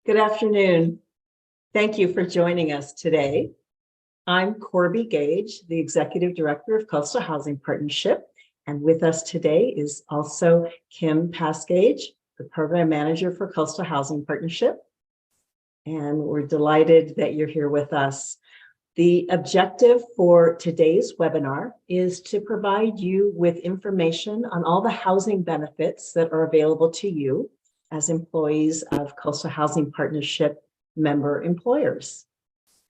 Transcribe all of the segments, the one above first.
Good afternoon. Thank you for joining us today. I'm Corby Gage, the Executive Director of Coastal Housing Partnership, and with us today is also Kim Pascage, the Program Manager for Coastal Housing Partnership. And we're delighted that you're here with us. The objective for today's webinar is to provide you with information on all the housing benefits that are available to you as employees of Coastal Housing Partnership member employers.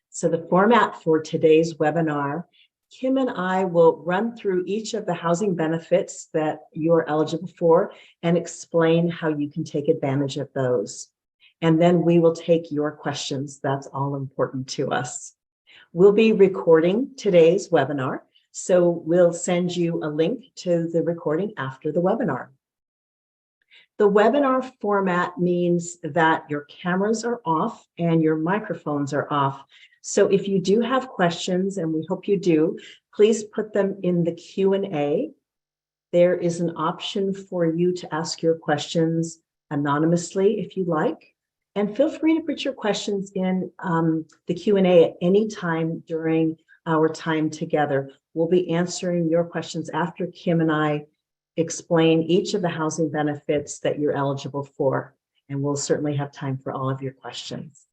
So the format for today's webinar, Kim and I will run through each of the housing benefits that you are eligible for and explain how you can take advantage of those. And then we will take your questions. That's all important to us. We'll be recording today's webinar, so we'll send you a link to the recording after the webinar. The webinar format means that your cameras are off and your microphones are off. So if you do have questions, and we hope you do, please put them in the Q&A. There is an option for you to ask your questions anonymously if you like. And feel free to put your questions in the Q&A at any time during our time together. We'll be answering your questions after Kim and I explain each of the housing benefits that you're eligible for, and we'll certainly have time for all of your questions.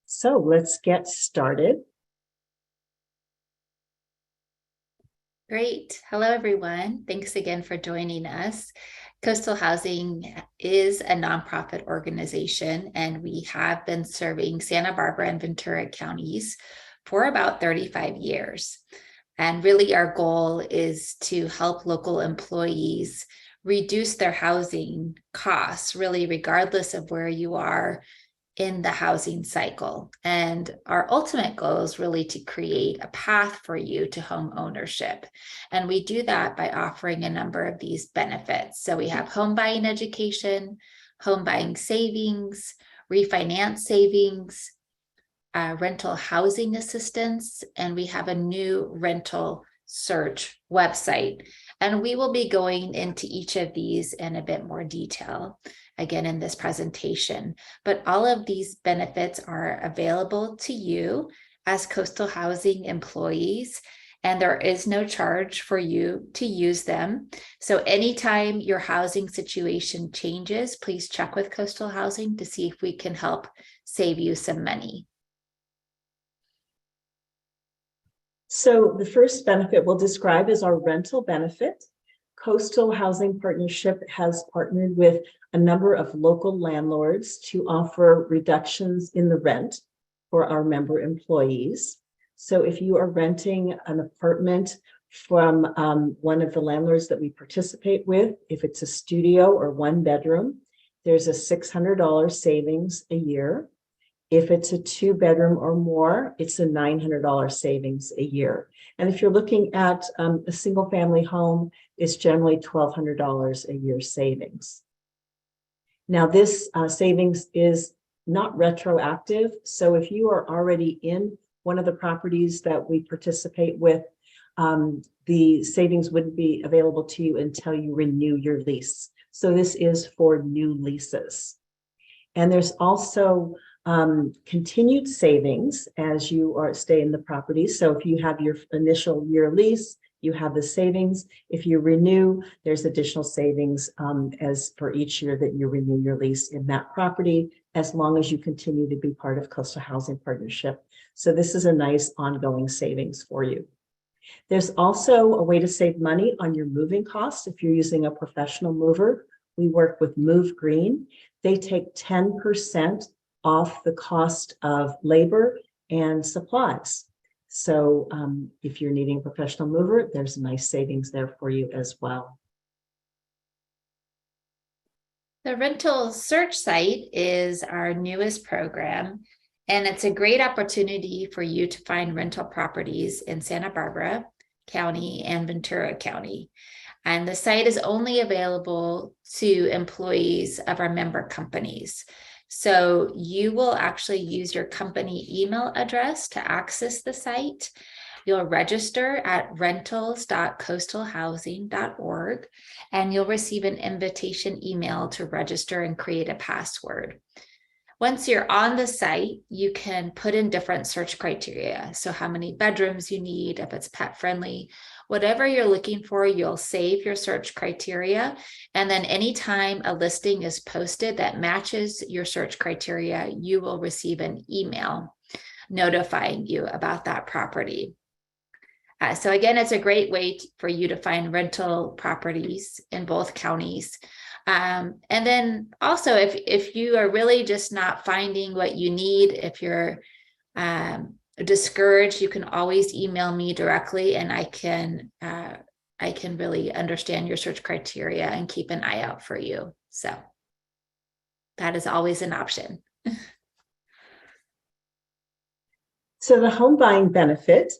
So let's get started. Great. Hello, everyone. Thanks again for joining us. Coastal Housing is a nonprofit organization, and we have been serving Santa Barbara and Ventura counties for about 35 years. And really, our goal is to help local employees reduce their housing costs, really, regardless of where you are in the housing cycle. And our ultimate goal is really to create a path for you to home ownership. And we do that by offering a number of these benefits. So we have home buying education, home buying savings, refinance savings, rental housing assistance, and we have a new rental search website. And we will be going into each of these in a bit more detail, again, in this presentation. But all of these benefits are available to you as Coastal Housing employees, and there is no charge for you to use them. So anytime your housing situation changes, please check with Coastal Housing to see if we can help save you some money. So the first benefit we'll describe is our rental benefit. Coastal Housing Partnership has partnered with a number of local landlords to offer reductions in the rent for our member employees. So if you are renting an apartment from one of the landlords that we participate with, if it's a studio or one bedroom, there's a $600 savings a year. If it's a 2-bedroom or more, it's a $900 savings a year. And if you're looking at a single family home, it's generally $1,200 a year savings. Now, this savings is not retroactive. So if you are already in one of the properties that we participate with, the savings wouldn't be available to you until you renew your lease. So this is for new leases. And there's also continued savings as you stay in the property. So if you have your initial year lease, you have the savings. If you renew, there's additional savings as for each year that you renew your lease in that property, as long as you continue to be part of Coastal Housing Partnership. So this is a nice ongoing savings for you. There's also a way to save money on your moving costs. If you're using a professional mover, we work with Move Green. They take 10% off the cost of labor and supplies. So if you're needing a professional mover, there's a nice savings there for you as well. The rental search site is our newest program, and it's a great opportunity for you to find rental properties in Santa Barbara County and Ventura County. And the site is only available to employees of our member companies. So you will actually use your company email address to access the site. You'll register at rentals.coastalhousing.org, and you'll receive an invitation email to register and create a password. Once you're on the site, you can put in different search criteria. So how many bedrooms you need, if it's pet friendly, whatever you're looking for, you'll save your search criteria. And then anytime a listing is posted that matches your search criteria, you will receive an email notifying you about that property. So again, it's a great way for you to find rental properties in both counties. And then also, if you are really just not finding what you need, if you're discouraged, you can always email me directly, and I can really understand your search criteria and keep an eye out for you. So that is always an option. So the home buying benefit,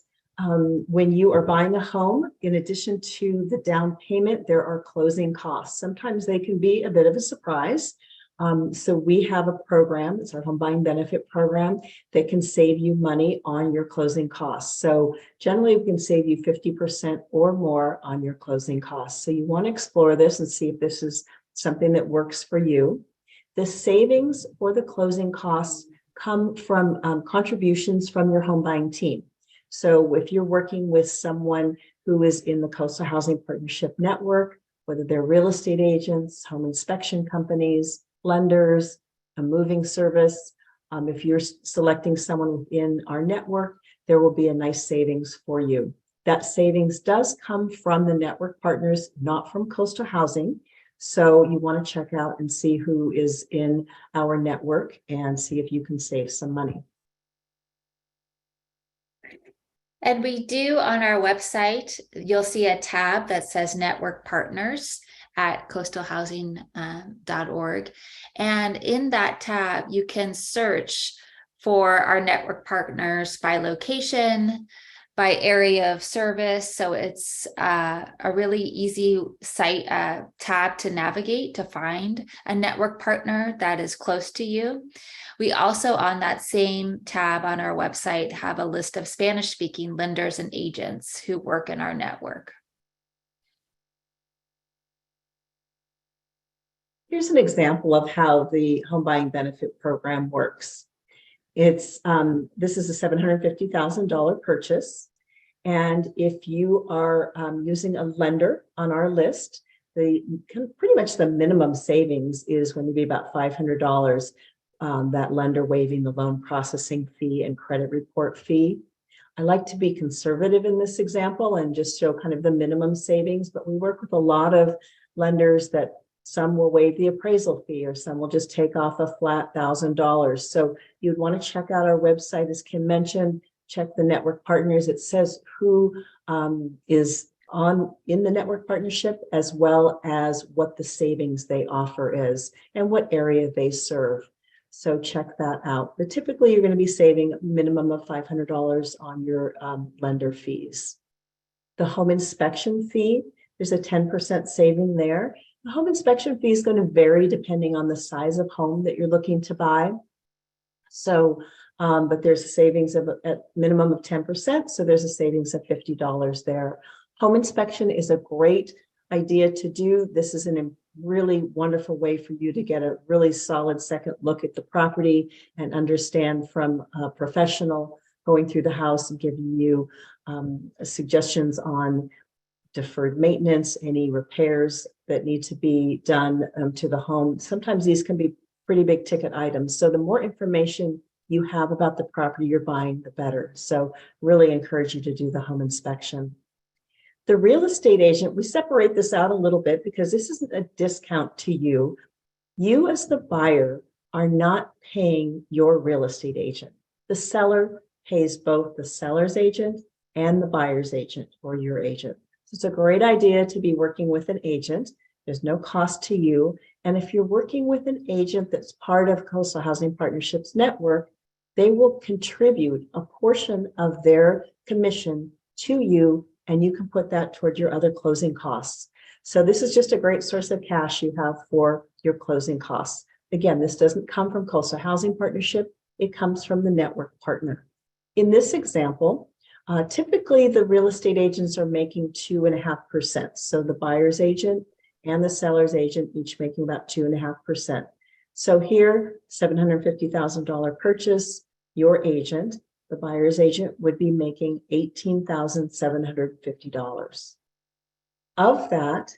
when you are buying a home, in addition to the down payment, there are closing costs. Sometimes they can be a bit of a surprise. So we have a program, it's our home buying benefit program, that can save you money on your closing costs. So generally we can save you 50% or more on your closing costs. So you want to explore this and see if this is something that works for you. The savings for the closing costs come from contributions from your home buying team. So if you're working with someone who is in the Coastal Housing Partnership Network, whether they're real estate agents, home inspection companies, lenders, a moving service, if you're selecting someone within our network, there will be a nice savings for you. That savings does come from the network partners, not from Coastal Housing. So you want to check out and see who is in our network and see if you can save some money. And we do on our website, you'll see a tab that says Network Partners at coastalhousing.org. And in that tab, you can search for our network partners by location, by area of service. So it's a really easy site tab to navigate to find a network partner that is close to you. We also, on that same tab on our website, have a list of Spanish-speaking lenders and agents who work in our network. Here's an example of how the home buying benefit program works. This is a $750,000 purchase. And if you are using a lender on our list, pretty much the minimum savings is going to be about $500, that lender waiving the loan processing fee and credit report fee. I like to be conservative in this example and just show kind of the minimum savings, but we work with a lot of lenders that some will waive the appraisal fee, or some will just take off a flat $1,000. So you'd want to check out our website, as Kim mentioned, check the network partners. It says who is in the network partnership, as well as what the savings they offer is and what area they serve. So check that out. But typically you're going to be saving a minimum of $500 on your lender fees. The home inspection fee, there's a 10% saving there. The home inspection fee is going to vary depending on the size of home that you're looking to buy. So, but there's a savings of a minimum of 10%. So there's a savings of $50 there. Home inspection is a great idea to do. This is a really wonderful way for you to get a really solid second look at the property and understand from a professional going through the house and giving you suggestions on deferred maintenance, any repairs that need to be done to the home. Sometimes these can be pretty big ticket items. So the more information you have about the property you're buying, the better. So really encourage you to do the home inspection. The real estate agent, we separate this out a little bit because this isn't a discount to you. You as the buyer are not paying your real estate agent. The seller pays both the seller's agent and the buyer's agent, or your agent. So it's a great idea to be working with an agent. There's no cost to you. And if you're working with an agent that's part of Coastal Housing Partnerships Network, they will contribute a portion of their commission to you, and you can put that toward your other closing costs. So this is just a great source of cash you have for your closing costs. Again, this doesn't come from Coastal Housing Partnership. It comes from the network partner. In this example, typically the real estate agents are making 2.5%. So the buyer's agent and the seller's agent each making about 2.5%. So here, $750,000 purchase, your agent, the buyer's agent, would be making $18,750. Of that,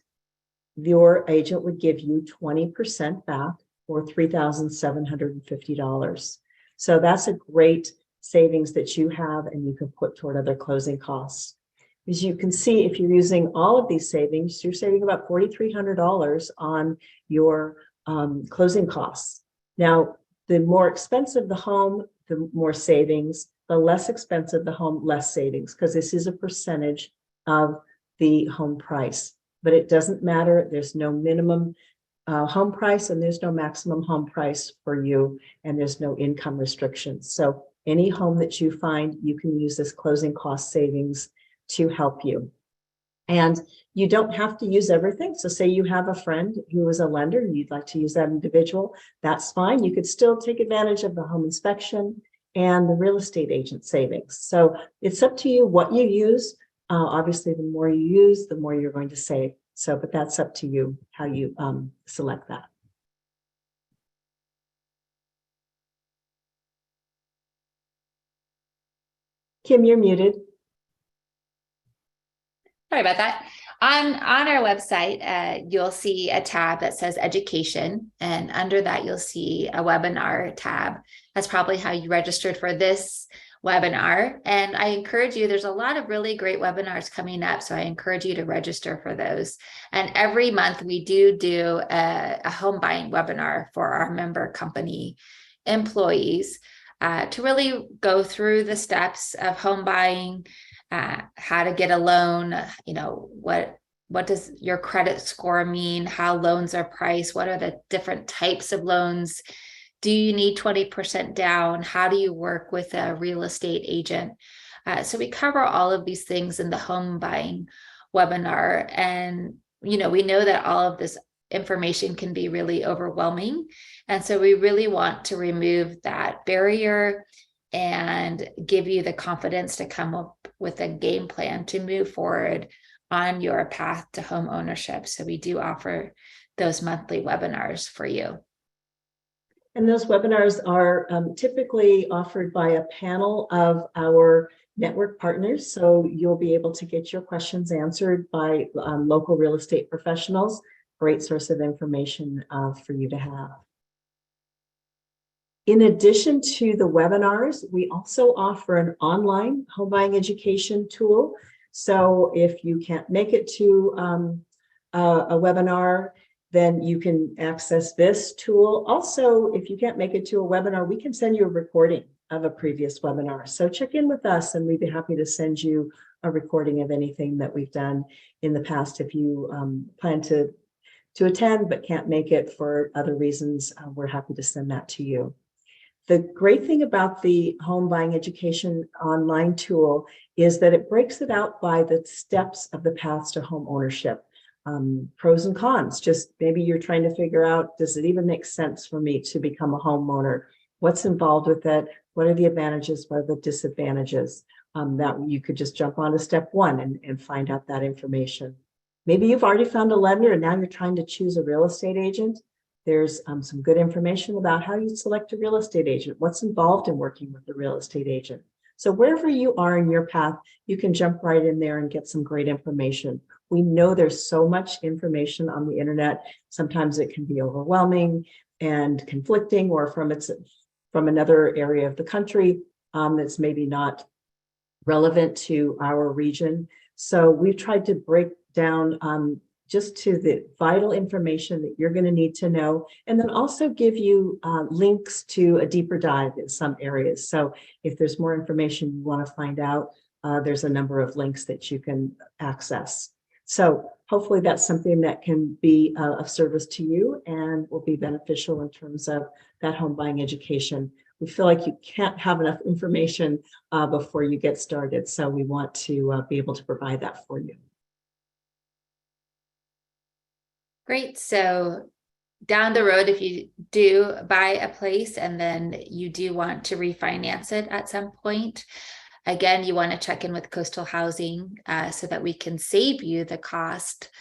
your agent would give you 20% back, or $3,750. So that's a great savings that you have, and you can put toward other closing costs. As you can see, if you're using all of these savings, you're saving about $4,300 on your closing costs. Now, the more expensive the home, the more savings. The less expensive the home, less savings, because this is a percentage of the home price. But it doesn't matter. There's no minimum home price, and there's no maximum home price for you, and there's no income restrictions. So any home that you find, you can use this closing cost savings to help you. And you don't have to use everything. So say you have a friend who is a lender and you'd like to use that individual, that's fine. You could still take advantage of the home inspection and the real estate agent savings. So it's up to you what you use. Obviously, the more you use, the more you're going to save. So, but that's up to you how you select that. Kim, you're muted. Sorry about that. On our website, you'll see a tab that says education, and under that you'll see a webinar tab. That's probably how you registered for this webinar. And I encourage you, there's a lot of really great webinars coming up, so I encourage you to register for those. And every month we do a home buying webinar for our member company employees to really go through the steps of home buying, how to get a loan, what does your credit score mean, how loans are priced, what are the different types of loans, do you need 20% down, how do you work with a real estate agent. So we cover all of these things in the home buying webinar. And we know that all of this information can be really overwhelming, and so we really want to remove that barrier and give you the confidence to come up with a game plan to move forward on your path to home ownership. So we do offer those monthly webinars for you. And those webinars are typically offered by a panel of our network partners. So you'll be able to get your questions answered by local real estate professionals. Great source of information for you to have. In addition to the webinars, we also offer an online home buying education tool. So if you can't make it to a webinar, then you can access this tool. Also, if you can't make it to a webinar, we can send you a recording of a previous webinar. So check in with us and we'd be happy to send you a recording of anything that we've done in the past. If you plan to attend but can't make it for other reasons, we're happy to send that to you. The great thing about the home buying education online tool is that it breaks it out by the steps of the paths to home ownership. Pros and cons, just maybe you're trying to figure out, does it even make sense for me to become a homeowner? What's involved with it? What are the advantages? What are the disadvantages? That you could just jump on to step one and find out that information. Maybe you've already found a lender and now you're trying to choose a real estate agent. There's some good information about how you select a real estate agent, what's involved in working with a real estate agent. So wherever you are in your path, you can jump right in there and get some great information. We know there's so much information on the internet. Sometimes it can be overwhelming and conflicting, or from another area of the country that's maybe not relevant to our region. So we've tried to break down just to the vital information that you're going to need to know, and then also give you links to a deeper dive in some areas. So if there's more information you want to find out, there's a number of links that you can access. So hopefully that's something that can be of service to you and will be beneficial in terms of that home buying education. We feel like you can't have enough information before you get started. So we want to be able to provide that for you. Great. So down the road, if you do buy a place and then you do want to refinance it at some point, again, you want to check in with Coastal Housing so that we can save you the cost,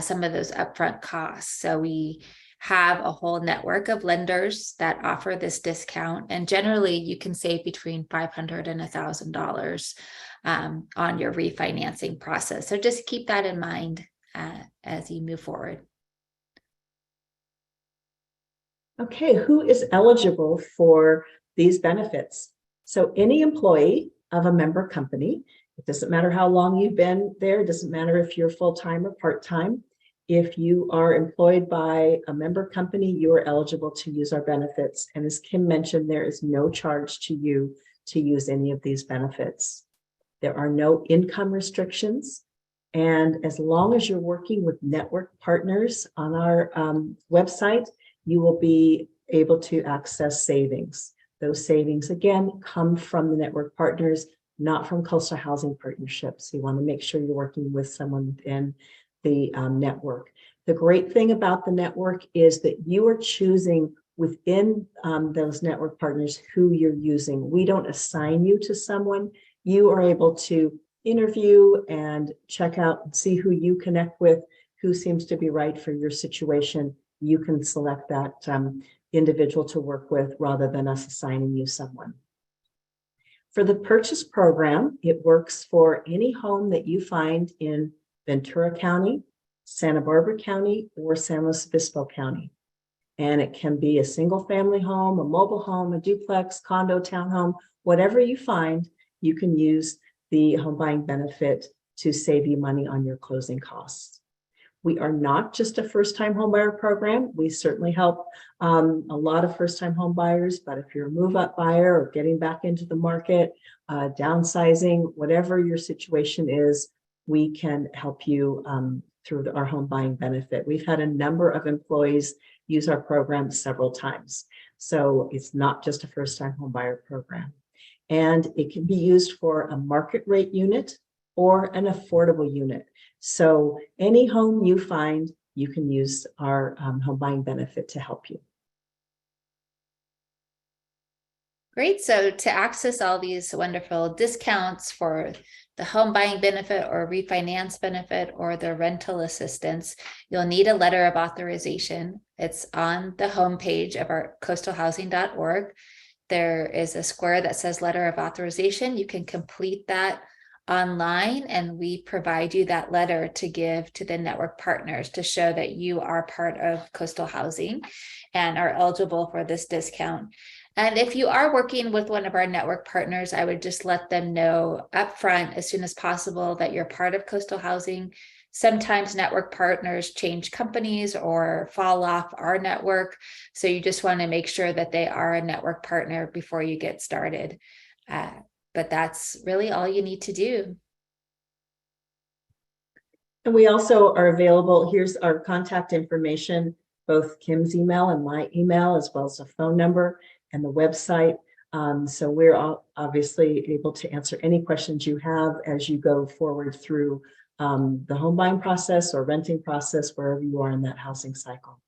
some of those upfront costs. So we have a whole network of lenders that offer this discount. And generally, you can save between $500 and $1,000 on your refinancing process. So just keep that in mind as you move forward. Okay, who is eligible for these benefits? So any employee of a member company, it doesn't matter how long you've been there, it doesn't matter if you're full-time or part-time. If you are employed by a member company, you are eligible to use our benefits. And as Kim mentioned, there is no charge to you to use any of these benefits. There are no income restrictions. And as long as you're working with network partners on our website, you will be able to access savings. Those savings, again, come from the network partners, not from Coastal Housing Partnerships. You want to make sure you're working with someone within the network. The great thing about the network is that you are choosing within those network partners who you're using. We don't assign you to someone. You are able to interview and check out and see who you connect with, who seems to be right for your situation. You can select that individual to work with rather than us assigning you someone. For the purchase program, it works for any home that you find in Ventura County, Santa Barbara County, or San Luis Obispo County. And it can be a single family home, a mobile home, a duplex, condo, townhome, whatever you find, you can use the home buying benefit to save you money on your closing costs. We are not just a first-time home buyer program. We certainly help a lot of first-time home buyers, but if you're a move-up buyer or getting back into the market, downsizing, whatever your situation is, we can help you through our home buying benefit. We've had a number of employees use our program several times. So it's not just a first-time home buyer program. And it can be used for a market rate unit or an affordable unit. So any home you find, you can use our home buying benefit to help you. Great. So to access all these wonderful discounts for the home buying benefit or refinance benefit or the rental assistance, you'll need a letter of authorization. It's on the homepage of our coastalhousing.org. There is a square that says letter of authorization. You can complete that online, and we provide you that letter to give to the network partners to show that you are part of Coastal Housing and are eligible for this discount. And if you are working with one of our network partners, I would just let them know upfront as soon as possible that you're part of Coastal Housing. Sometimes network partners change companies or fall off our network. So you just want to make sure that they are a network partner before you get started. But that's really all you need to do. And we also are available. Here's our contact information, both Kim's email and my email, as well as a phone number and the website. So we're all obviously able to answer any questions you have as you go forward through the home buying process or renting process, wherever you are in that housing cycle.